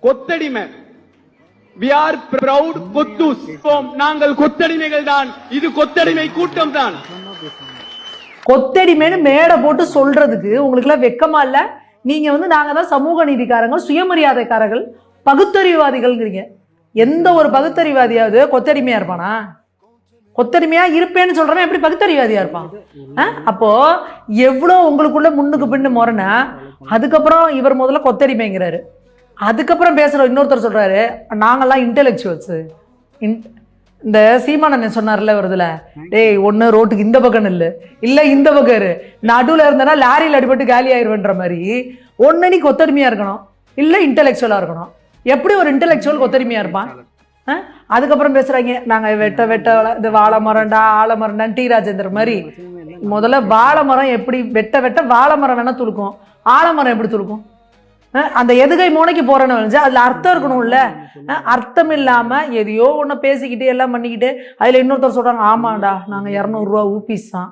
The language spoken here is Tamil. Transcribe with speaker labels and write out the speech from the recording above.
Speaker 1: கொத்தடிமை. We are proud கொத்தூஸ். நாங்கள் கொத்தடிமைகள் தான். இது கொத்தடிமை கூட்டம் தான்.
Speaker 2: கொத்தடிமைன்னு மேடை போட்டு சொல்றதுக்கு உங்களுக்கு எல்லாம் வெக்கமா இல்ல? நீங்க நாங்க தான் சமூக நீதிக்காரங்க, சுயமரியாதைக்காரர்கள், பகுத்தறிவாதிகள்ங்கிறீங்க. எந்த ஒரு பகுத்தறிவாதியாவது கொத்தடிமையா இருப்பானா? கொத்தடிமையா இருப்பேன்னு சொல்றவன் எப்படி பகுத்தறிவாதியா இருப்பான்? அப்போ எவ்வளவு உங்களுக்குள்ள முன்னுக்கு பின்னு முரணா, அதுக்கப்புறம் இவர் முதல்ல கொத்தடிமைங்கிறாரு. அதுக்கப்புறம் பேசுற இன்னொருத்தர் சொல்றாரு நாங்கெல்லாம் இன்டெலெக்சுவல்ஸ். இந்த சீமானன் சொன்னார்ல வருதுல, டேய் ஒன்னு ரோட்டுக்கு இந்த பக்கம் இல்ல இந்த பக்கம் நடுவுல இருந்தனா லாரியில் அடிபட்டு காலி ஆயிருவன்ற மாதிரி ஒன்னு நீ கொத்தடிமையா இருக்கணும், இல்ல இன்டெலெக்சுவலா இருக்கணும். எப்படி ஒரு இன்டெலெக்சுவல் கொத்தடிமையா இருப்பான்? அதுக்கப்புறம் பேசுறாங்க நாங்க வெட்ட இந்த வாழை மரம்டா ஆலமரம்டான்னு டி ராஜேந்தர் மாதிரி. முதல்ல வாழை மரம் எப்படி வெட்ட வாழை மரம் வேணா துளுக்கும், ஆலமரம் எப்படி துளுக்கும்? அந்த எதுகை மோனைக்கு போறேன்னு அதுல அர்த்தம் இருக்கணும்ல. அர்த்தம் இல்லாம எதையோ ஒண்ணு பேசிக்கிட்டு எல்லாம் பண்ணிக்கிட்டு அதுல இன்னொருத்தர் சொல்றாங்க ஆமாடா நாங்க 200 ரூபா ஊபிஸ் தான்.